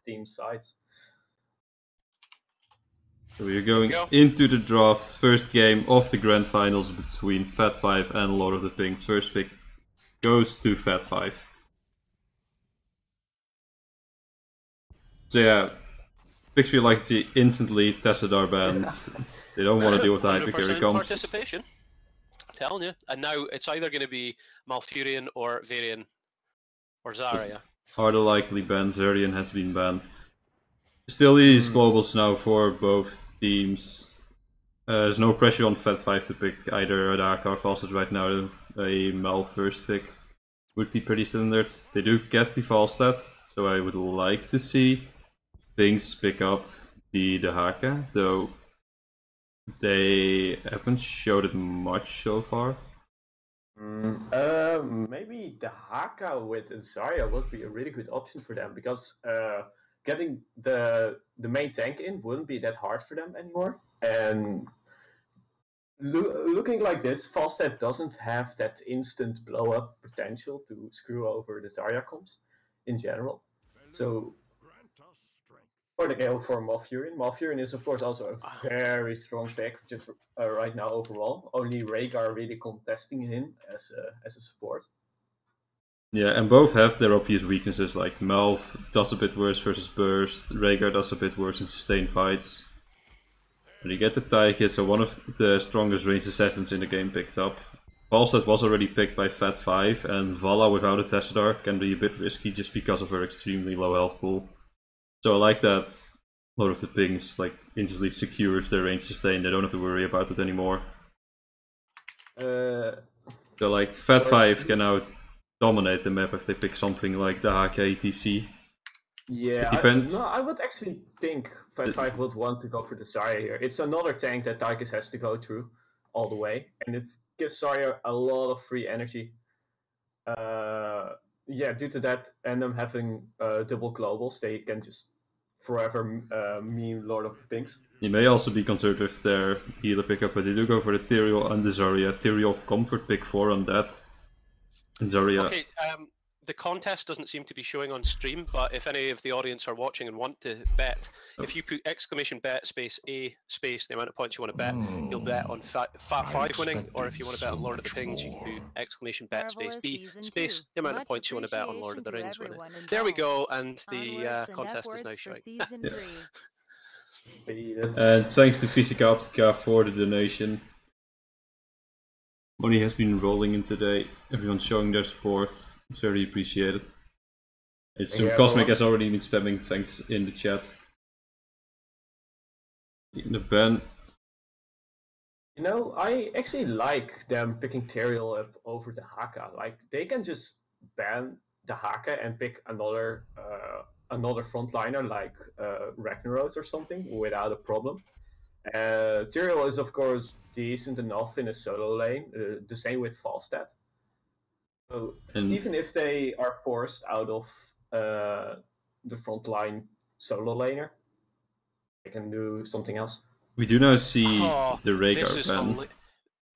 team sides. So we're going into the draft. First game of the grand finals between Fat5 and Lord of the Pinks. First pick goes to Fat5. So yeah, picks we like to see instantly Tessadar banned. They don't want to deal with the Hyper. Here he comes. Participation. I'm telling you. And now it's either going to be Malfurion or Varian or Zarya. Are the likely bans. Zerion has been banned. Still these globals now for both teams. There's no pressure on Fat5 to pick either Adaka or Falstad right now. A Mal first pick would be pretty standard. They do get the Falstad, so I would like to see Pinks pick up the Dahaka, though they haven't showed it much so far. Maybe the Haka with Zarya would be a really good option for them, because getting the main tank in wouldn't be that hard for them anymore. And looking like this, Falstad doesn't have that instant blow up potential to screw over the Zarya comps in general. So, or the Gale for Malfurion. Malfurion is of course also a very strong pick, just right now overall. Only Rhaegar really contesting him as a support. Yeah, and both have their obvious weaknesses, like Malf does a bit worse versus burst, Rhaegar does a bit worse in sustained fights. But you get the Tyche, so one of the strongest ranged assassins in the game picked up. Falstad was already picked by Fat5, and Vala without a Tessadar can be a bit risky just because of her extremely low health pool. So I like that Lord of the Pinks like instantly secures their range sustain. They don't have to worry about it anymore. So like Fat5 can now dominate the map if they pick something like the HK Yeah, it depends. I would actually think Fat5 would want to go for the Zarya here. It's another tank that Tychus has to go through all the way, and it gives Zarya a lot of free energy. Yeah, due to that and them having double globals, they can just forever meme Lord of the Pinks. You may also be concerned with their healer pickup, but they do go for the Tyrael and the Zarya. Tyrael comfort pick 4 on that. And Zarya. Okay, the contest doesn't seem to be showing on stream, but if any of the audience are watching and want to bet, if you put !bet space A space the amount of points you want to bet, you'll bet on Fat5 winning, or if you want to bet on Lord of the Pings, you can put !bet space B space the amount of points you want to bet on Lord of the Rings winning. There we go, and the contest is now showing. And thanks to Physica Optica for the donation. Money has been rolling in today. Everyone's showing their support. It's very appreciated. Cosmic has already been spamming thanks in the chat. In the ban. You know, I actually like them picking Tyrael up over the Haka. Like, they can just ban the Haka and pick another frontliner like Ragnaros or something without a problem. Tyrael is of course decent enough in a solo lane, the same with Falstad. So even if they are forced out of the frontline solo laner, they can do something else. We do now see the Rhaegar ban.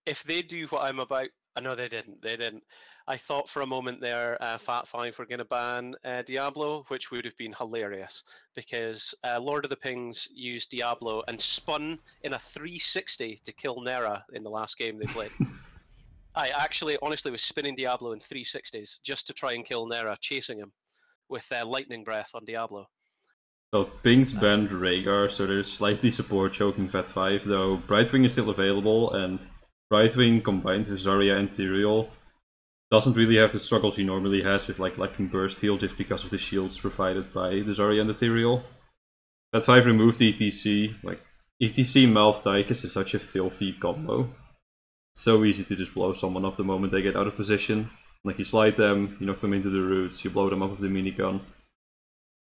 If they do what I'm about, no, they didn't. They didn't. I thought for a moment there, Fat5 were going to ban Diablo, which would have been hilarious because Lord of the Pings used Diablo and spun in a 360 to kill Nera in the last game they played. I actually, honestly, was spinning Diablo in 360s just to try and kill Nera, chasing him with Lightning Breath on Diablo. So Pinks banned Rhaegar, so there's slightly support choking Fat5, though Brightwing is still available, and Brightwing combined with Zarya and Tyrael doesn't really have the struggles he normally has with like burst heal just because of the shields provided by the Zarya and the Tyrael. Fat5 removed the ETC, like ETC Malf Tychus is such a filthy combo. It's so easy to just blow someone up the moment they get out of position. Like you slide them, you knock them into the roots, you blow them up with the minigun.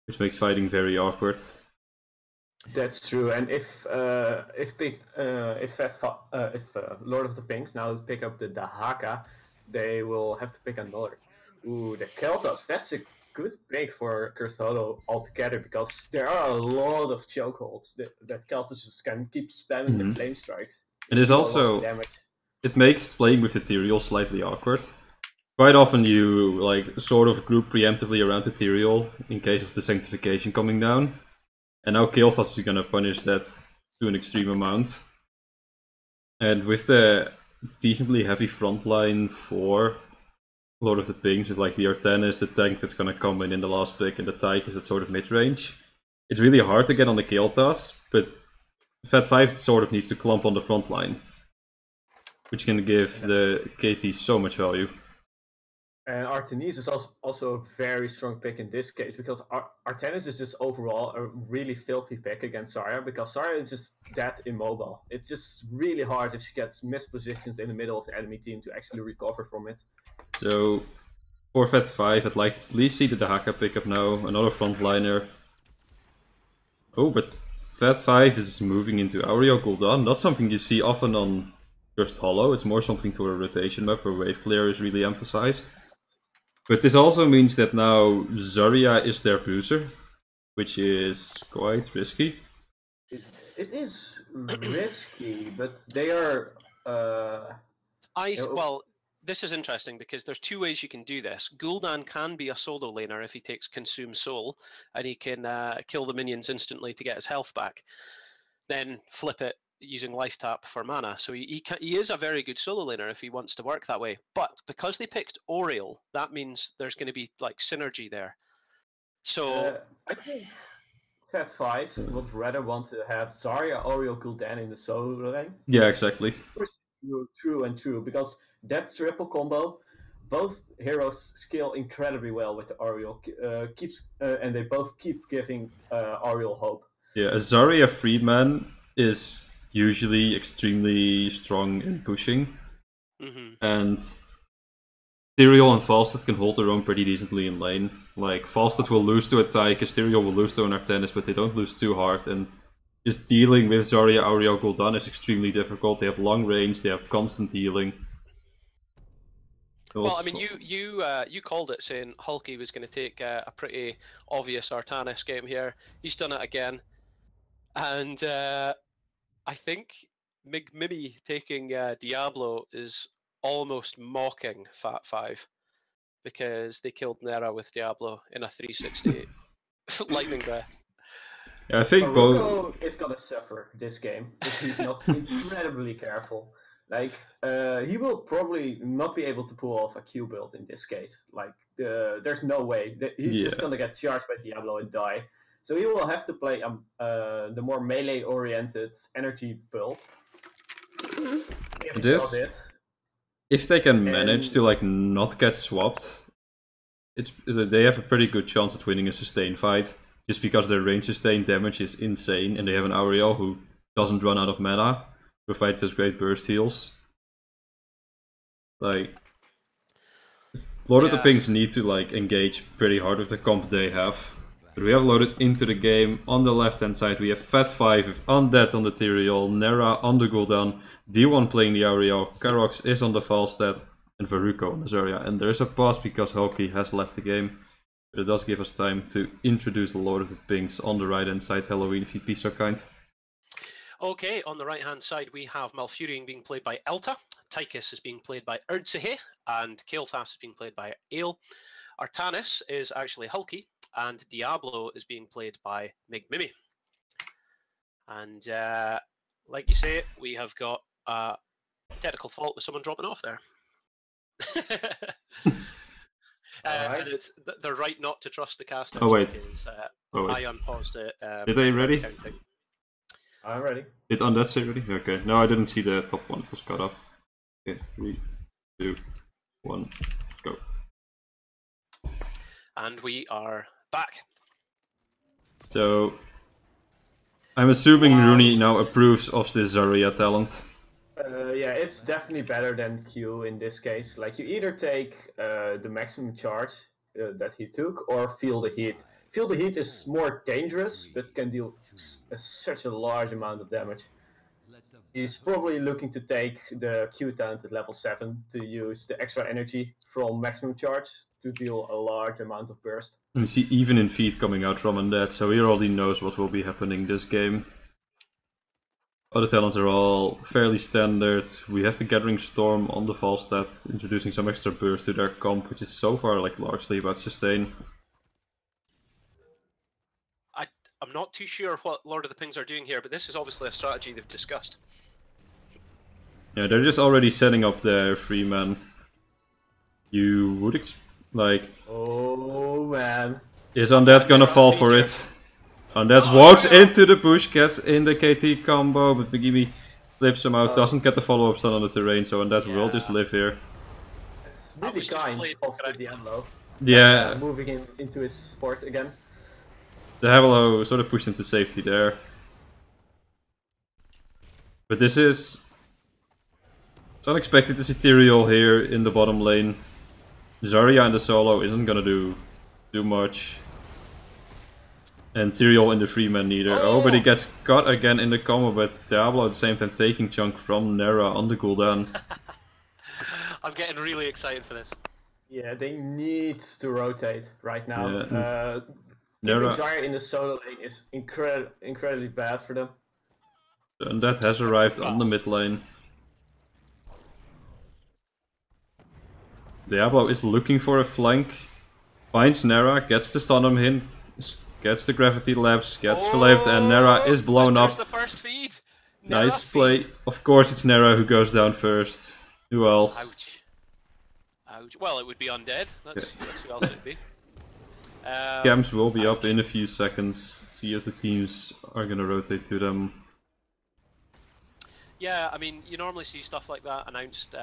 Which makes fighting very awkward. That's true, and if Lord of the Pinks now pick up the Dahaka, they will have to pick another. Ooh, the Kel'Thuz's, that's a good pick for Cursed Hollow altogether, because there are a lot of chokeholds that Kel'Thuz just can keep spamming the flame strikes. It is also, it makes playing with the Tyrael slightly awkward. quite often you like sort of group preemptively around Ethereal in case of the Sanctification coming down. And now Kael'thas is gonna punish that to an extreme amount. And with the decently heavy frontline for Lord of the Pings, with like the Artanis, the tank that's gonna come in the last pick, and the Tychus at sort of mid-range, it's really hard to get on the Kael'thas, but Vat5 sort of needs to clump on the front line, which can give the KT so much value. And Artanis is also a very strong pick in this case, because Artanis is just overall a really filthy pick against Zarya, because Zarya is just that immobile. It's just really hard if she gets mispositions in the middle of the enemy team to actually recover from it. So for Vat5, I'd like to at least see the Dahaka pick up now, another frontliner. Oh, but Vat5 is moving into Auriel Gul'dan, not something you see often on Cursed Hollow, it's more something for a rotation map where wave clear is really emphasized. But this also means that now Zarya is their booster, which is quite risky. It is risky, but they are... Well, this is interesting because there's two ways you can do this. Gul'dan can be a solo laner if he takes Consume Soul, and he can kill the minions instantly to get his health back. Then flip it using Life Tap for mana. So he is a very good solo laner if he wants to work that way. But because they picked Auriel, that means there's going to be like synergy there. So I think Vat5 would rather want to have Zarya, Auriel, Gul'dan in the solo lane. Yeah, exactly. True, because that triple combo, both heroes scale incredibly well with the Auriel, and they both keep giving Auriel hope. Yeah, a Zarya Freeman is usually extremely strong in pushing, and Tyrael and Falstad can hold their own pretty decently in lane. Like, Falstad will lose to a Tychus, Tyrael will lose to an Artanis, but they don't lose too hard, and just dealing with Zarya, Auriel, Gul'dan is extremely difficult. They have long range, they have constant healing. Well, I mean, you called it, saying Hulky was going to take a pretty obvious Artanis game here. He's done it again. And I think Mimi taking Diablo is almost mocking Vat5, because they killed Nera with Diablo in a 360 lightning breath. Yeah, I think Barugo is gonna suffer this game if he's not incredibly careful. Like, he will probably not be able to pull off a Q build in this case. Like, there's no way. He's just gonna get charged by Diablo and die. So he will have to play the more melee-oriented energy build. If they can manage to like not get swapped, they have a pretty good chance at winning a sustain fight. Just because their range sustain damage is insane, and they have an Auriel who doesn't run out of mana, provides those great burst heals. Like, Lord of the Pings need to like engage pretty hard with the comp they have. But we have loaded into the game. On the left hand side we have Vat5 with Undead on the Tyrael, Nera on the Gul'dan, D1 playing the Auriel, Karox is on the Falstad, and Veruko on the Zarya. And there is a pause because Hulky has left the game. But it does give us time to introduce the Lord of the Pings on the right hand side. Halloween, if you'd be so kind. Okay, on the right hand side we have Malfurion being played by Elta, Tychus is being played by Erdsehe, and Kael'thas is being played by Ale. Artanis is actually Hulky, and Diablo is being played by Mimi. And like you say, we have got a technical fault with someone dropping off there. And it's the right not to trust the casters. Oh wait. Because, I unpaused it. Did they ready? I'm ready. Did Undead say ready? Okay. No, I didn't see the top one. It was cut off. Okay, 3, 2, 1, go. And we are back. So, I'm assuming Rooney now approves of this Zarya talent. Yeah, it's definitely better than Q in this case. Like, you either take the maximum charge that he took, or Feel the Heat. Feel the Heat is more dangerous, but can deal such a large amount of damage. He's probably looking to take the Q talent at level 7 to use the extra energy from maximum charge to deal a large amount of burst. You see even in feet coming out from Undead, so he already knows what will be happening this game. Other talents are all fairly standard. We have the Gathering Storm on the Falstad, introducing some extra burst to their comp, which is so far like largely about sustain. I'm not too sure what Lord of the Pings are doing here, but this is obviously a strategy they've discussed. Yeah, they're just already setting up their free man. You would like. Oh man. Is Undead gonna fall for it? Undead walks into the bush, gets in the KT combo, but Begimi flips him out, doesn't get the follow-up stun on the terrain, so Undead will just live here. It's really kind of the Diablo. Yeah. Moving into his sport again. The Diablo sort of pushed him to safety there. But this is... It's unexpected to see Tyrael here in the bottom lane. Zarya in the solo isn't gonna do too much. And Tyrael in the free man neither. Oh, but he gets caught again in the combo, but Diablo at the same time taking chunk from Nera on the cooldown. I'm getting really excited for this. Yeah, they need to rotate right now. Yeah. Keeping Zarya in the solo lane is incredibly bad for them. And that has arrived on the mid lane. Diablo is looking for a flank. Finds Nera, gets the stun on him, gets the gravity lapse, gets filled, and Nera is blown up. The first feed. Nice play. Of course it's Nera who goes down first. Who else? Ouch. Ouch. Well, it would be Undead. That's who else it would be. Camps will be up in a few seconds. See if the teams are gonna rotate to them. Yeah, I mean, you normally see stuff like that announced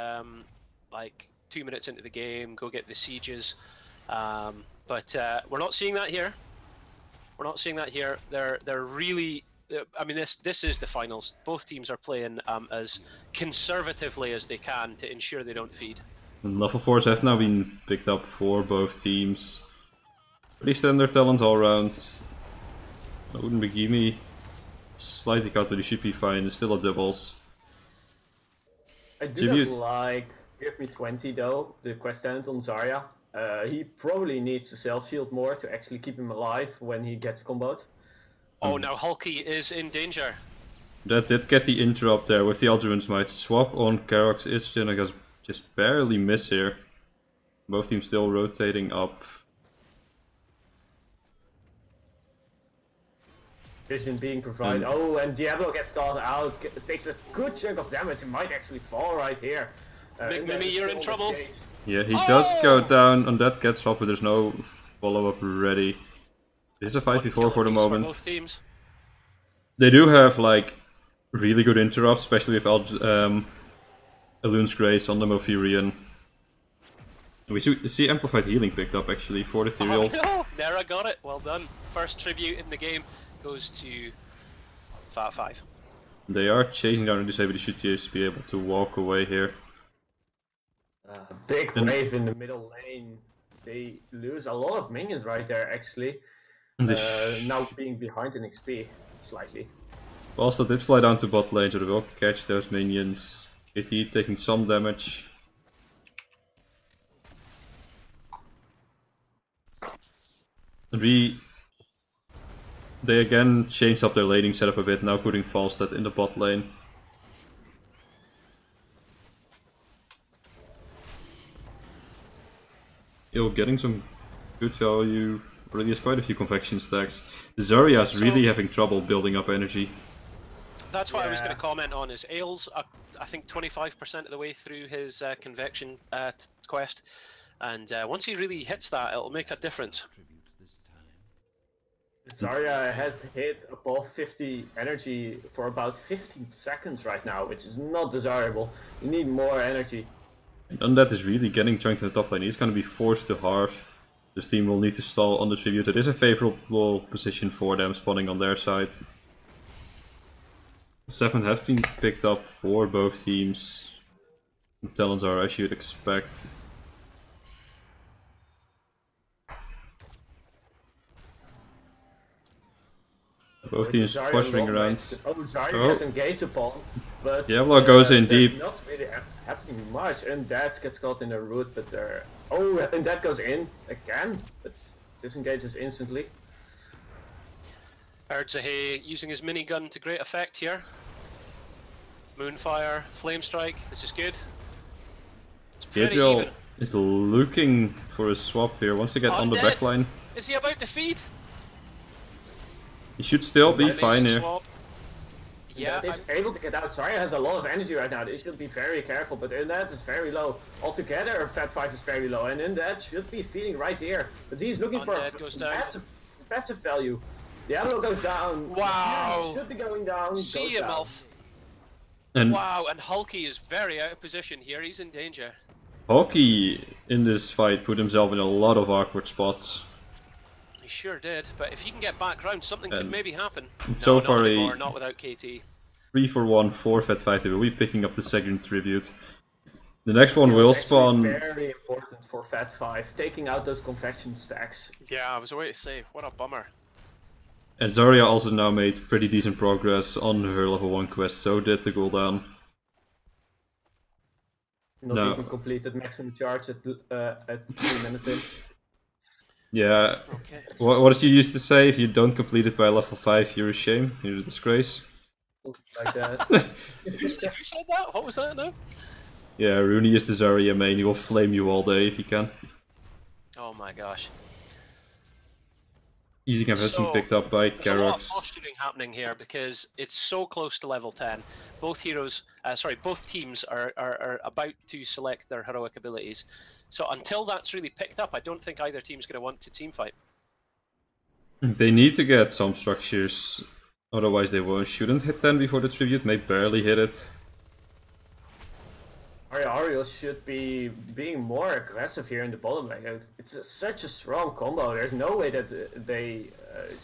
like 2 minutes into the game, go get the sieges. But we're not seeing that here. We're not seeing that here. They're really... I mean, this is the finals. Both teams are playing as conservatively as they can to ensure they don't feed. And level 4s have now been picked up for both teams. Pretty standard talents all around. I wouldn't be gimme. Slightly cut, but he should be fine. It's still a doubles. I do not like Give Me 20 though, the quest talent on Zarya. He probably needs to self-shield more to actually keep him alive when he gets comboed. Oh, now Hulky is in danger. That did get the interrupt there with the Eldritch Might. Swap on Karox is gonna just barely miss here. Both teams still rotating up. Vision being provided. Oh, and Diablo gets caught out. It takes a good chunk of damage. He might actually fall right here. Mimi, you're in trouble. Yeah, he does go down, and that gets up, but there's no follow-up ready. This is a 5v4 for the moment. Both teams. They do have like really good interrupts, especially with Elun's Grace on the Malfurion. We see Amplified Healing picked up actually for the Tyrael. Oh no! Nera got it. Well done. First tribute in the game goes to Fat 5. They are chasing down the Disable. They should just be able to walk away here. Big wave in the middle lane. They lose a lot of minions right there actually. Now being behind in XP slightly. Also did fly down to bot lane, so they will catch those minions. KT taking some damage. They again changed up their laning setup a bit, now putting Falstad in the bot lane. Still getting some good value. Already has quite a few convection stacks. Zarya is really having trouble building up energy. That's what I was going to comment on. Is Ailes, I think 25% of the way through his convection quest, and once he really hits that, it'll make a difference. Zarya has hit above 50 energy for about 15 seconds right now, which is not desirable. You need more energy. And Undead is really getting chunked in the top lane. He's going to be forced to halve. This team will need to stall on the tribute. It is a favorable position for them, spawning on their side. 7 have been picked up for both teams. The talents are as you'd expect. Both teams posturing around. Zarya gets engaged upon, but Diablo goes in deep. Not really happening much, and that gets caught in the root, but there. Oh, and that goes in again, but disengages instantly. Erdzahay using his minigun to great effect here. Moonfire, Flame Strike. This is good. It's pretty Gabriel even. is looking for a swap here. Wants to get on the Undead. back line. Is he about to feed? He should still be Amazing fine here. swap. Yeah, Undead is able to get out. Zarya has a lot of energy right now. They should be very careful, but Undead is very low. Altogether, Fat 5 is very low, and Undead should be feeding right here. But he's looking Undead for goes down. passive value. Diablo goes down. Wow. Should be going down. See goes you, down. Melf. And Wow, and Hulky is very out of position here. He's in danger. Hockey in this fight put himself in a lot of awkward spots. He sure did, but if he can get back round, something could And maybe happen. so No, far not a- anymore, not without KT. 3-for-1 for Fat 5. They will be picking up the second tribute. The next one It will was actually spawn. very important for Fat 5, taking out those convection stacks. Yeah, I was away to say, what a bummer. And Zarya also now made pretty decent progress on her level 1 quest, so did the Gul'dan. Not No. even completed maximum charge at 3 minutes in. Yeah, Okay. what did you used to say? If you don't complete it by level 5, you're a shame, you're a disgrace. Like that. Who said that? What was that now? Yeah, Rooney is the Zarya main, he will flame you all day if he can. Oh my gosh. Easy Camp has been So, picked up by There's a lot of Karox. posturing happening here because it's so close to level 10. Both both teams are about to select their heroic abilities. So until that's really picked up, I don't think either team's going to want to team fight. They need to get some structures, otherwise they shouldn't hit 10 before the tribute, may barely hit it. Ariel should be being more aggressive here in the bottom lane. Such a strong combo. There's no way that they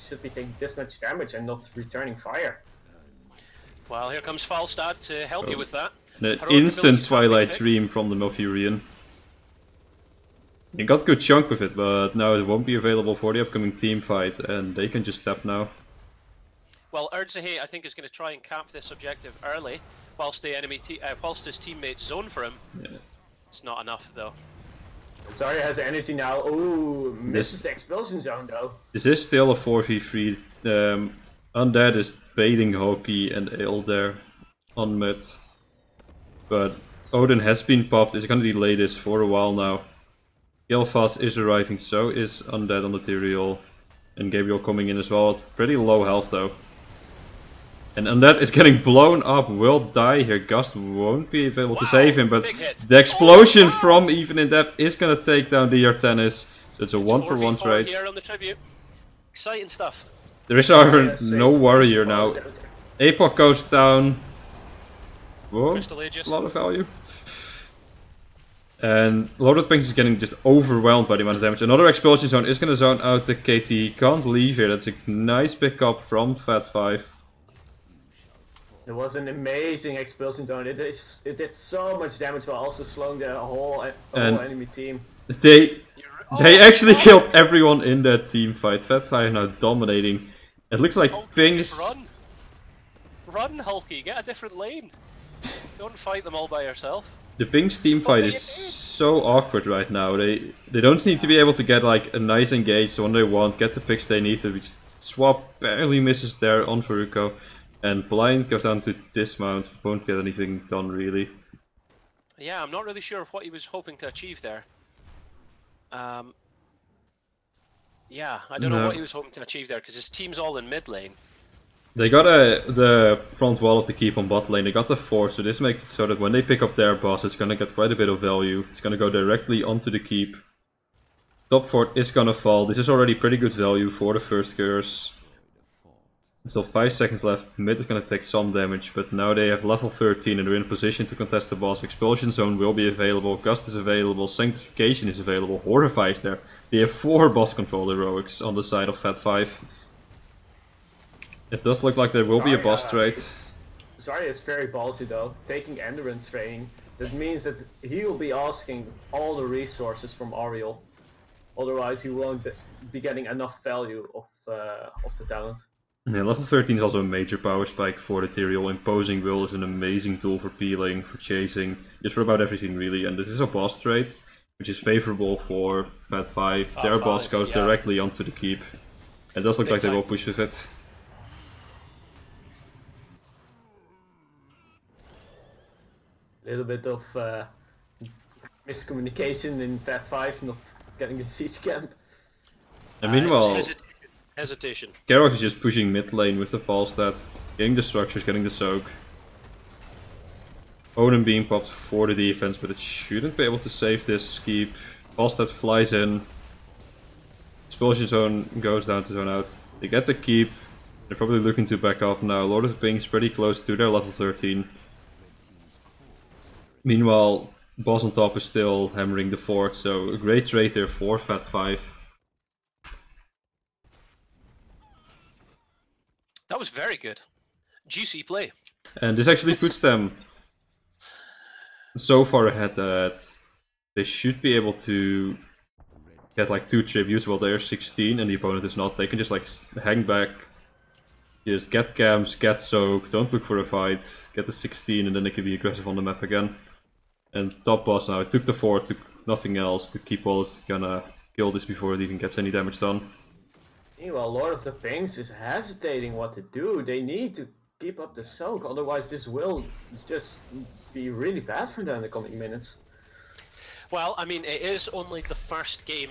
should be taking this much damage and not returning fire. Well, here comes Falstad to help you with that. An Heroic instant abilities have been Twilight picked. Dream from the Malfurion. He got a good chunk with it, but now it won't be available for the upcoming team fight, and they can just step now. Well, Erdzahay, I think, is going to try and cap this objective early, whilst the whilst his teammates zone for him. Yeah. It's not enough, though. Zarya has energy now. Ooh, misses the expulsion zone though. This is still a 4v3. Undead is baiting Hoki and Ale there on mid. But Odin has been popped, is going to delay this for a while now. Gilfas is arriving, so is Undead on the Tyrael. And Gabriel coming in as well, with pretty low health though. And Undead is getting blown up, will die here. Gust won't be able to save him, but big hit. the explosion Oh, wow. from Even in Death is going to take down the Artenis. So it's a 1-for-1 4v4 trade. here on the tribute. Exciting stuff. There is however Zarya no saved warrior both. now. Apoc goes down. Whoa, Crystal Aegis. a lot of value. And Lord of the Pinks is getting just overwhelmed by the amount of damage. Another expulsion zone is going to zone out the KT. Can't leave here. That's a nice pickup from Fat 5. It was an amazing expulsion zone. It did so much damage while also slowing the whole enemy team. They Oh, actually killed everyone in that team fight. Fat 5 now dominating. It looks like Hulky, Pinks... Run! Run, Hulky, get a different lane. Don't fight them all by yourself. The Pinks team fight is so awkward right now. They don't seem to be able to get like a nice engage when they want, get the picks they need. The swap barely misses there on Veruko. And Blind goes down to dismount, won't get anything done really. Yeah, I'm not really sure what he was hoping to achieve there. Yeah, I don't know No. what he was hoping to achieve there because his team's all in mid lane. They got the front wall of the keep on bot lane, they got the 4, so this makes it so that when they pick up their boss, it's gonna get quite a bit of value. It's gonna go directly onto the keep. Top fort is gonna fall. This is already pretty good value for the first curse. Still 5 seconds left. Mid is gonna take some damage, but now they have level 13 and they're in a position to contest the boss. Expulsion zone will be available, Gust is available, Sanctification is available, Horrify is there. They have 4 boss control heroics on the side of Fat 5. It does look like there will be a boss trade. Zarya is very ballsy though, taking endurance training. That means that he will be asking all the resources from Ariel. Otherwise he won't be getting enough value of the talent. Yeah, level 13 is also a major power spike for the Tyrael. Imposing Will is an amazing tool for peeling, for chasing, just for about everything really. And this is a boss trade, which is favorable for Fat 5. Their boss goes yeah. directly onto the keep. It does look Big like they time. will push with it. A little bit of miscommunication in Fat 5, not getting the siege camp. And meanwhile, hesitation. Karox is just pushing mid lane with the Falstad, getting the structures, getting the soak. Onan being popped for the defense, but it shouldn't be able to save this keep. Falstad flies in. Expulsion zone goes down to zone out. They get the keep. They're probably looking to back off now. Lord of the Pings pretty close to their level 13. Meanwhile, boss on top is still hammering the fort, so a great trade there for Fat 5. That was very good. Juicy play. And this actually puts them so far ahead that they should be able to get like 2 tributes while they're 16 and the opponent is not. They can just like hang back, just get camps, get soak, don't look for a fight, get the 16 and then they can be aggressive on the map again. And top boss now, it took the fort, took nothing else to keep Wallace gonna kill this before it even gets any damage done. Meanwhile, Lord of the Pings is hesitating what to do. They need to keep up the soak, otherwise this will just be really bad for them in the coming minutes. Well, I mean, it is only the first game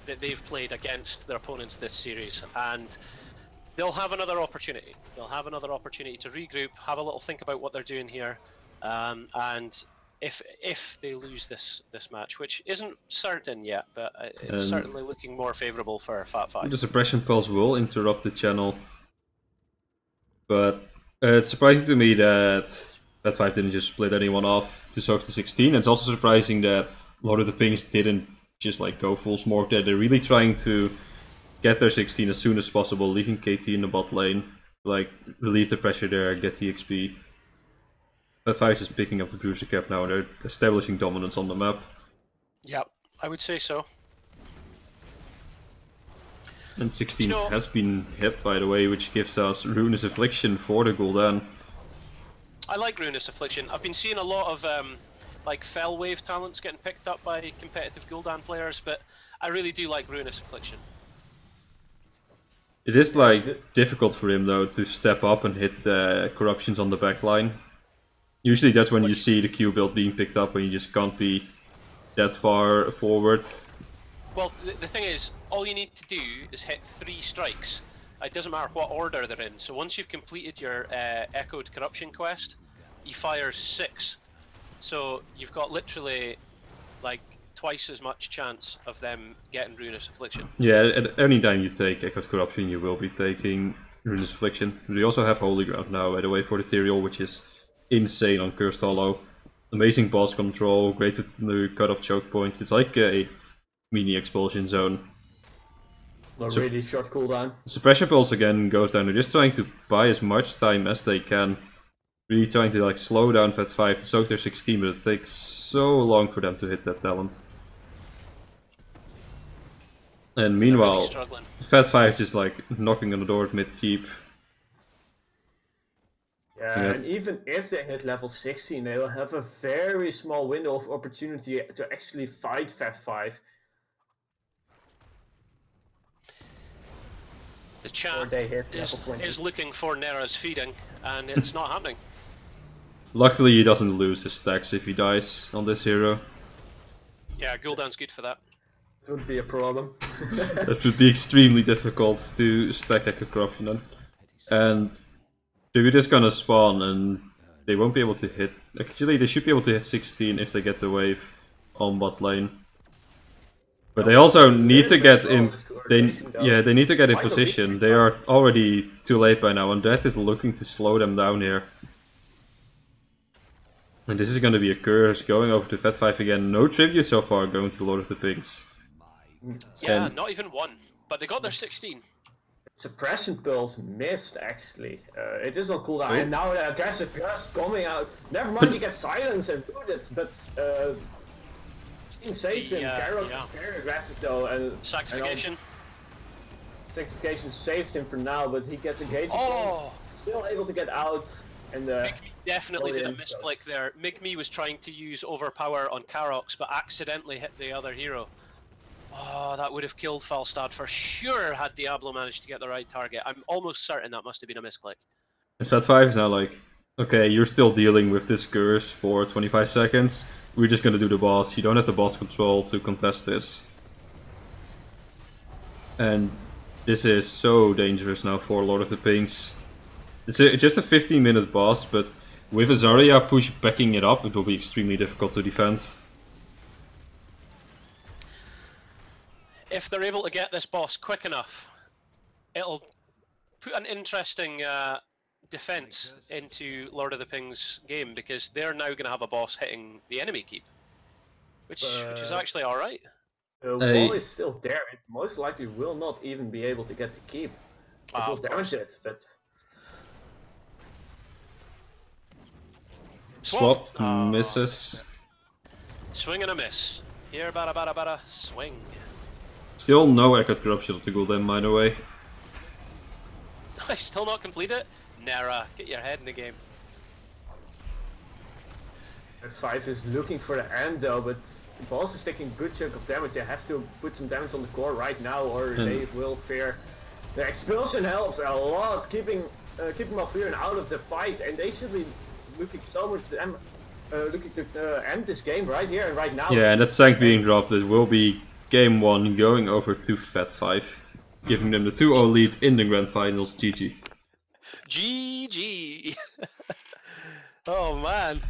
that they've played against their opponents this series, and they'll have another opportunity. They'll have another opportunity to regroup, have a little think about what they're doing here, and if they lose this match, which isn't certain yet, but it's certainly looking more favourable for Fat 5. The suppression pulse will interrupt the channel, but it's surprising to me that Fat 5 didn't just split anyone off to soak the 16. It's also surprising that Lord of the Pings didn't just like go full smoke there. They're really trying to get their 16 as soon as possible, leaving KT in the bot lane, like relieve the pressure there, get the XP. Fat 5 is just picking up the bruiser cap now, they're establishing dominance on the map. Yep, I would say so. And 16 has been hit, by the way, which gives us Ruinous Affliction for the Gul'dan. I like Ruinous Affliction. I've been seeing a lot of like Fell Wave talents getting picked up by competitive Gul'dan players, but I really do like Ruinous Affliction. It is like difficult for him though to step up and hit corruptions on the backline. Usually that's when you see the Q build being picked up and you just can't be that far forward. Well, the thing is, all you need to do is hit 3 strikes. It doesn't matter what order they're in. So once you've completed your Echoed Corruption quest, you fire 6. So you've got literally like twice as much chance of them getting Ruinous Affliction. Yeah, at any time you take Echoed Corruption, you will be taking Ruinous Affliction. We also have Holy Ground now, by the way, for the Tyrael, which is insane on Cursed Hollow. Amazing boss control, great to cut off choke points. It's like a mini expulsion zone. Really short cooldown. Suppression pulse again goes down. They're just trying to buy as much time as they can. Really trying to like slow down Fat 5 to soak their 16, but it takes so long for them to hit that talent. And meanwhile, really Fat 5 is just like knocking on the door at mid keep. Yeah, and even if they hit level 16, they will have a very small window of opportunity to actually fight Fat 5. The chat is looking for Nera's feeding, and it's not happening. Luckily he doesn't lose his stacks if he dies on this hero. Yeah, Gul'dan's good for that. It would be a problem. That would be extremely difficult to stack Echoed Corruption on. And Tribute is gonna spawn and they won't be able to hit... Actually, they should be able to hit 16 if they get the wave on bot lane. But they also need to get in. They need to get in position. They are already too late by now, and Death is looking to slow them down here. And this is going to be a curse going over to Fat 5 again. No tribute so far going to Lord of the Pings. Yeah, not even one. But they got their 16. Suppression pulse missed actually. It is on cooldown, and now the aggressive gust coming out. Never mind, you get silence and do it, but. Saves him. Karox is very aggressive though, and Sanctification. Sanctification saves him for now, but he gets engaged. Oh! Still able to get out. And Migme definitely did a misclick there. Migme was trying to use Overpower on Karox, but accidentally hit the other hero. Oh, that would have killed Falstad for sure had Diablo managed to get the right target. I'm almost certain that must have been a misclick. And Fat 5 is now like Okay, you're still dealing with this curse for 25 seconds. We're just gonna do the boss. You don't have the boss control to contest this. And this is so dangerous now for Lord of the Pinks. It's just a 15-minute boss, but with a Zarya push backing it up, it will be extremely difficult to defend. If they're able to get this boss quick enough, it'll put an interesting defense into Lord of the Pings game, because they're now going to have a boss hitting the enemy keep, which is actually all right. The wall is still there. It most likely will not even be able to get the keep. It will damage it, but... Swap misses. Swing and a miss. Here, bada bada bada, swing. Still no Echoed Corruption to Gul'dan, by the way. I still not complete it? Nera, get your head in the game. F5 is looking for the end though, but the boss is taking a good chunk of damage. They have to put some damage on the core right now, or they will fear. The expulsion helps a lot, keeping Malfurion out of the fight, and they should be looking so much looking to end this game right here and right now. Yeah, and that Sank being dropped, it will be game 1 going over to Fat5, giving them the 2-0 lead in the Grand Finals. GG. GG. Oh man.